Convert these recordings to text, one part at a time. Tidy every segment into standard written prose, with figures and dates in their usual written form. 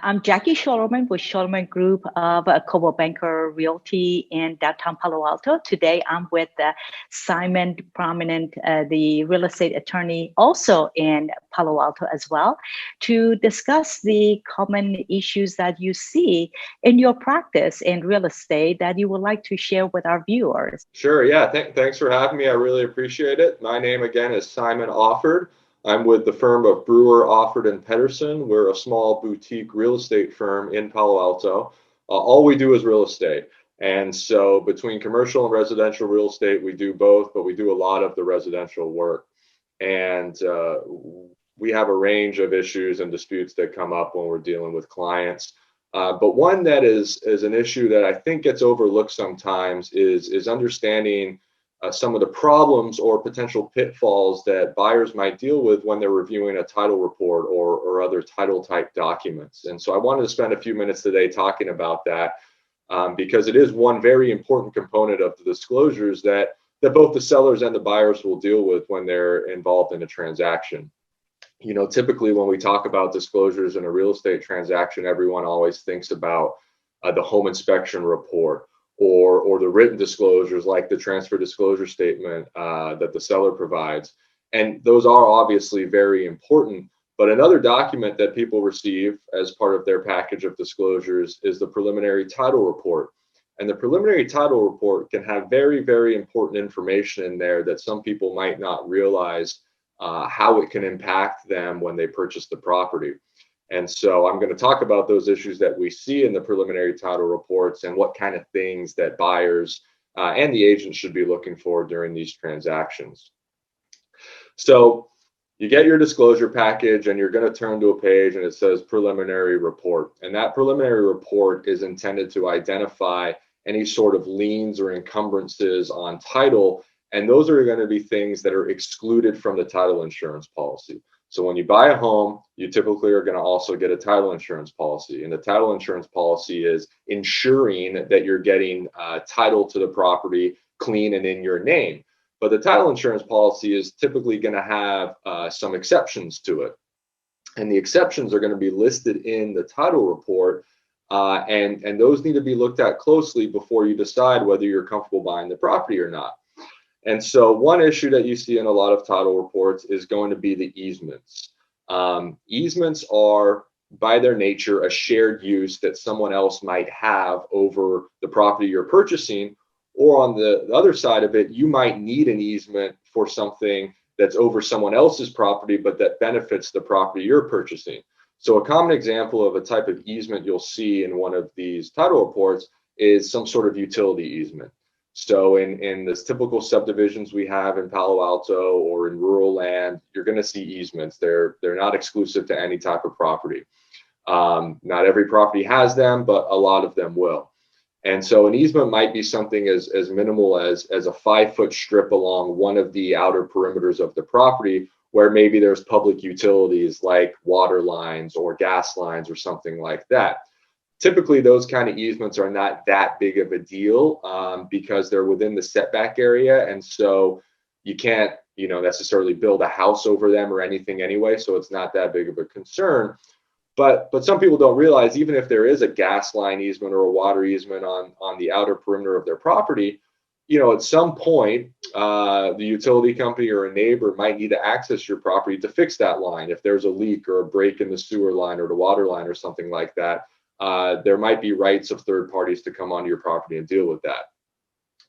I'm Jackie Shulman with Shulman Group of Coldwell Banker Realty in downtown Palo Alto. Today, I'm with Simon Prominent, the real estate attorney, also in Palo Alto as well, to discuss the common issues that you see in your practice in real estate that you would like to share with our viewers. Sure, yeah. Thanks for having me. I really appreciate it. My name again is Simon Offord. I'm with the firm of Brewer, Offord, and Pedersen. We're a small boutique real estate firm in Palo Alto. All we do is real estate. And so between commercial and residential real estate, we do both, but we do a lot of the residential work. And we have a range of issues and disputes that come up when we're dealing with clients. But one that is an issue that I think gets overlooked sometimes is understanding some of the problems or potential pitfalls that buyers might deal with when they're reviewing a title report or other title type documents. And so I wanted to spend a few minutes today talking about that because it is one very important component of the disclosures that both the sellers and the buyers will deal with when they're involved in a transaction. You know, typically when we talk about disclosures in a real estate transaction, everyone always thinks about the home inspection report or the written disclosures like the transfer disclosure statement that the seller provides. And those are obviously very important. But another document that people receive as part of their package of disclosures is the preliminary title report. And the preliminary title report can have very, very important information in there that some people might not realize how it can impact them when they purchase the property. And so I'm going to talk about those issues that we see in the preliminary title reports and what kind of things that buyers and the agent should be looking for during these transactions. So you get your disclosure package and you're going to turn to a page and it says preliminary report. And that preliminary report is intended to identify any sort of liens or encumbrances on title. And those are going to be things that are excluded from the title insurance policy. So when you buy a home, you typically are going to also get a title insurance policy. And the title insurance policy is ensuring that you're getting title to the property clean and in your name. But the title insurance policy is typically going to have some exceptions to it. And the exceptions are going to be listed in the title report. And those need to be looked at closely before you decide whether you're comfortable buying the property or not. And so one issue that you see in a lot of title reports is going to be the easements. Easements are, by their nature, a shared use that someone else might have over the property you're purchasing. Or on the other side of it, you might need an easement for something that's over someone else's property, but that benefits the property you're purchasing. So a common example of a type of easement you'll see in one of these title reports is some sort of utility easement. So in this typical subdivisions we have in Palo Alto or in rural land, you're going to see easements. They're not exclusive to any type of property. Not every property has them, but a lot of them will. And so an easement might be something as minimal as a 5-foot strip along one of the outer perimeters of the property where maybe there's public utilities like water lines or gas lines or something like that. Typically, those kind of easements are not that big of a deal because they're within the setback area. And so you can't, necessarily build a house over them or anything anyway. So it's not that big of a concern. But some people don't realize even if there is a gas line easement or a water easement on the outer perimeter of their property, at some point, the utility company or a neighbor might need to access your property to fix that line. If there's a leak or a break in the sewer line or the water line or something like that, there might be rights of third parties to come onto your property and deal with that.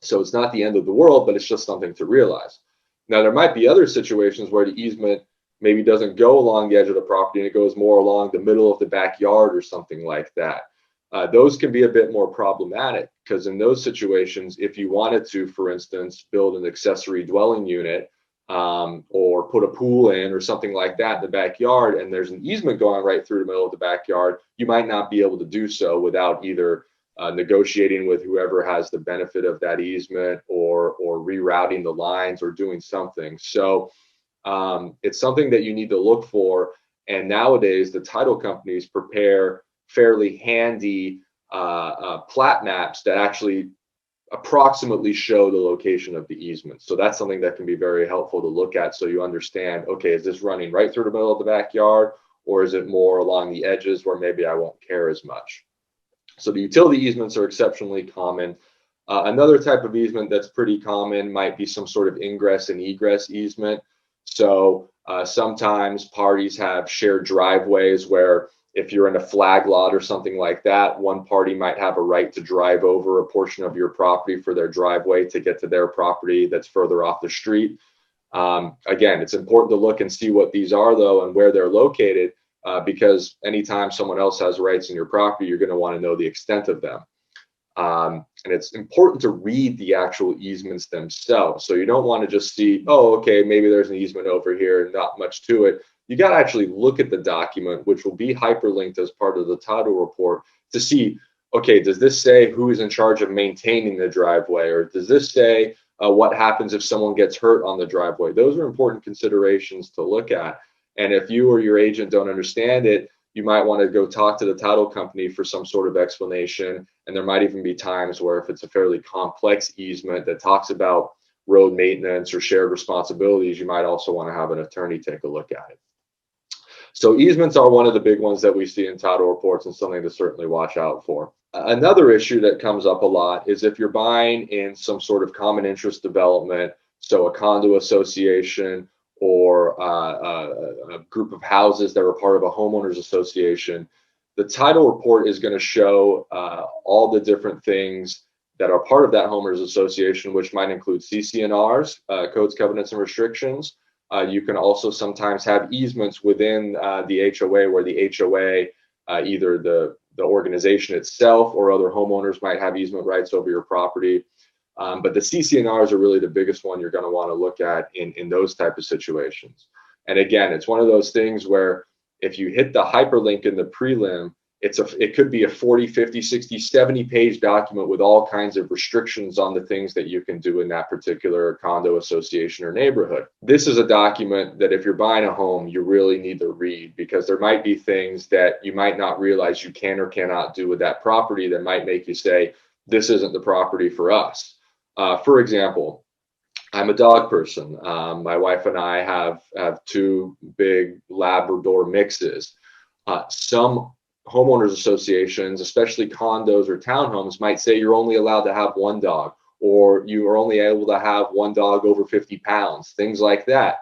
So it's not the end of the world, but it's just something to realize. Now, there might be other situations where the easement maybe doesn't go along the edge of the property and it goes more along the middle of the backyard or something like that. Those can be a bit more problematic because in those situations, if you wanted to, for instance, build an accessory dwelling unit or put a pool in or something like that in the backyard, and there's an easement going right through the middle of the backyard, you might not be able to do so without either negotiating with whoever has the benefit of that easement or rerouting the lines or doing something. So it's something that you need to look for. And nowadays, the title companies prepare fairly handy plat maps that actually approximately show the location of the easement. So that's something that can be very helpful to look at so you understand, okay, is this running right through the middle of the backyard or is it more along the edges where maybe I won't care as much? So the utility easements are exceptionally common. Another type of easement that's pretty common might be some sort of ingress and egress easement. So sometimes parties have shared driveways where if you're in a flag lot or something like that, one party might have a right to drive over a portion of your property for their driveway to get to their property that's further off the street. Again, it's important to look and see what these are, though, and where they're located, because anytime someone else has rights in your property, you're going to want to know the extent of them. And it's important to read the actual easements themselves. So you don't want to just see, oh, okay, maybe there's an easement over here and not much to it. You got to actually look at the document, which will be hyperlinked as part of the title report, to see, okay, does this say who is in charge of maintaining the driveway? Or does this say what happens if someone gets hurt on the driveway? Those are important considerations to look at. And if you or your agent don't understand it, you might want to go talk to the title company for some sort of explanation. And there might even be times where if it's a fairly complex easement that talks about road maintenance or shared responsibilities, you might also want to have an attorney take a look at it. So easements are one of the big ones that we see in title reports and something to certainly watch out for. Another issue that comes up a lot is if you're buying in some sort of common interest development, so a condo association or a group of houses that are part of a homeowners association, the title report is going to show all the different things that are part of that homeowners association, which might include CC&Rs, codes, covenants, and restrictions. You can also sometimes have easements within the HOA, where the HOA, either the organization itself or other homeowners might have easement rights over your property. But the CC&Rs are really the biggest one you're going to want to look at in those type of situations. And again, it's one of those things where if you hit the hyperlink in the prelim, it could be a 40, 50, 60, 70 page document with all kinds of restrictions on the things that you can do in that particular condo association or neighborhood. This is a document that if you're buying a home, you really need to read, because there might be things that you might not realize you can or cannot do with that property that might make you say, this isn't the property for us. For example, I'm a dog person. My wife and I have two big Labrador mixes. Some homeowners associations, especially condos or townhomes, might say you're only allowed to have one dog, or you are only able to have one dog over 50 pounds, things like that.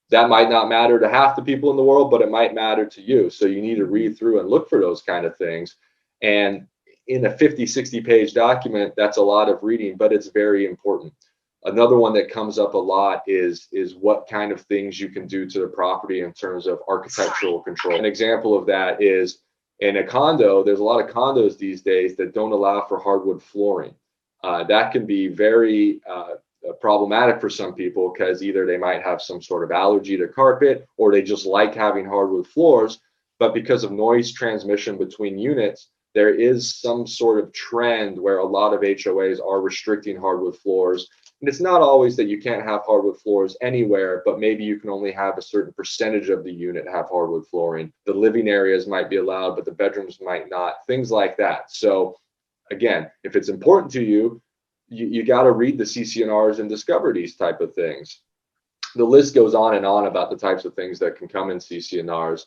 That might not matter to half the people in the world, but it might matter to you. So you need to read through and look for those kind of things. And in a 50, 60 page document, that's a lot of reading, but it's very important. Another one that comes up a lot is what kind of things you can do to the property in terms of architectural control. An example of that is in a condo. There's a lot of condos these days that don't allow for hardwood flooring. That can be very problematic for some people, because either they might have some sort of allergy to carpet, or they just like having hardwood floors. But because of noise transmission between units, there is some sort of trend where a lot of HOAs are restricting hardwood floors. And it's not always that you can't have hardwood floors anywhere, but maybe you can only have a certain percentage of the unit have hardwood flooring. The living areas might be allowed, but the bedrooms might not, things like that. So again, if it's important to you, you got to read the CC&Rs and discover these type of things. The list goes on and on about the types of things that can come in CC&Rs,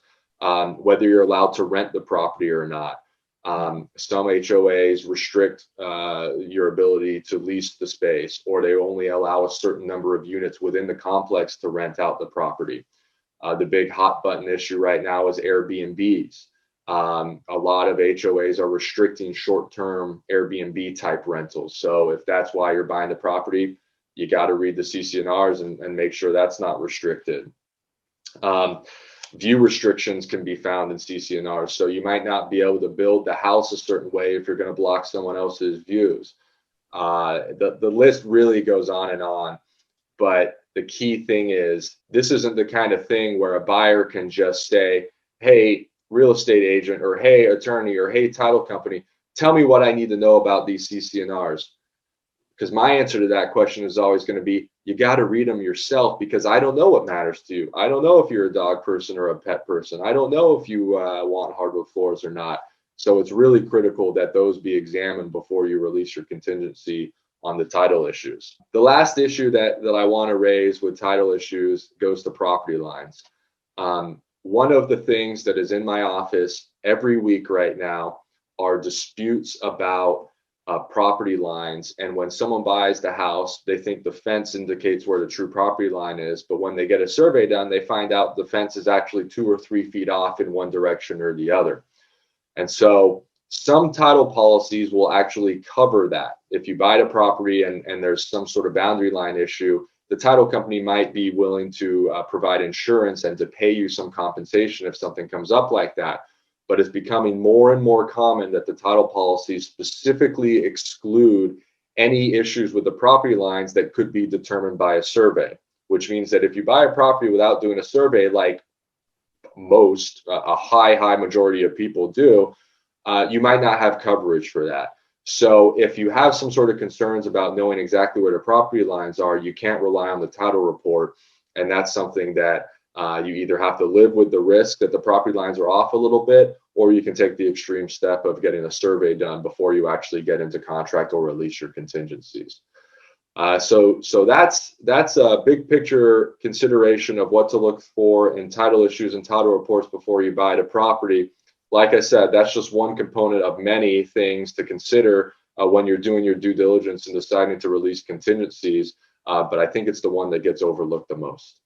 whether you're allowed to rent the property or not. Some HOAs restrict your ability to lease the space, or they only allow a certain number of units within the complex to rent out the property. The big hot button issue right now is Airbnbs. A lot of HOAs are restricting short-term Airbnb type rentals. So if that's why you're buying the property, you got to read the CC&Rs and make sure that's not restricted. View restrictions can be found in CC&Rs. So you might not be able to build the house a certain way if you're going to block someone else's views. The list really goes on and on. But the key thing is, this isn't the kind of thing where a buyer can just say, hey, real estate agent, or hey, attorney, or hey, title company, tell me what I need to know about these CC&Rs. Because my answer to that question is always going to be, you got to read them yourself, because I don't know what matters to you. I don't know if you're a dog person or a pet person. I don't know if you want hardwood floors or not. So it's really critical that those be examined before you release your contingency on the title issues. The last issue that I want to raise with title issues goes to property lines. one of the things that is in my office every week right now are disputes about property lines. And when someone buys the house, they think the fence indicates where the true property line is. But when they get a survey done, they find out the fence is actually 2 or 3 feet off in one direction or the other. And so some title policies will actually cover that. If you buy the property and there's some sort of boundary line issue, the title company might be willing to provide insurance and to pay you some compensation if something comes up like that. But it's becoming more and more common that the title policies specifically exclude any issues with the property lines that could be determined by a survey, which means that if you buy a property without doing a survey, like most, a high majority of people do, you might not have coverage for that. So if you have some sort of concerns about knowing exactly where the property lines are, you can't rely on the title report. And that's something that you either have to live with the risk that the property lines are off a little bit, or you can take the extreme step of getting a survey done before you actually get into contract or release your contingencies. So that's a big picture consideration of what to look for in title issues and title reports before you buy the property. Like I said, that's just one component of many things to consider when you're doing your due diligence and deciding to release contingencies. But I think it's the one that gets overlooked the most.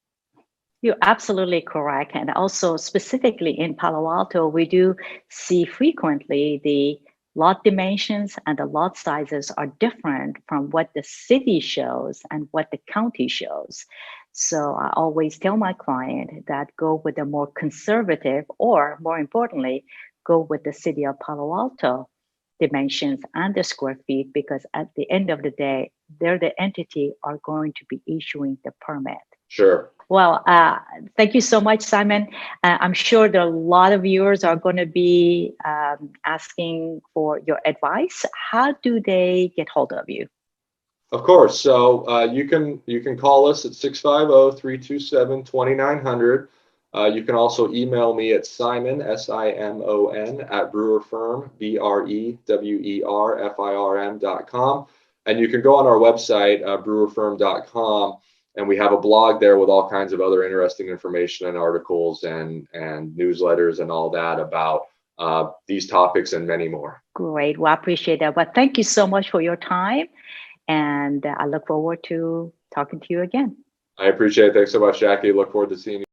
You're absolutely correct. And also specifically in Palo Alto, we do see frequently the lot dimensions and the lot sizes are different from what the city shows and what the county shows. So I always tell my client that go with a more conservative, or more importantly, go with the city of Palo Alto dimensions and the square feet, because at the end of the day, they're the entity are going to be issuing the permit. Sure. Well, thank you so much, Simon. I'm sure there are a lot of viewers are going to be asking for your advice. How do they get hold of you? Of course. So you can call us at 650-327-2900. You can also email me at Simon, SIMON, at brewerfirm, BREWERFIRM.com. And you can go on our website, brewerfirm.com. And we have a blog there with all kinds of other interesting information and articles and newsletters and all that about these topics and many more. Great. Well, I appreciate that. But thank you so much for your time. And I look forward to talking to you again. I appreciate it. Thanks so much, Jackie. Look forward to seeing you.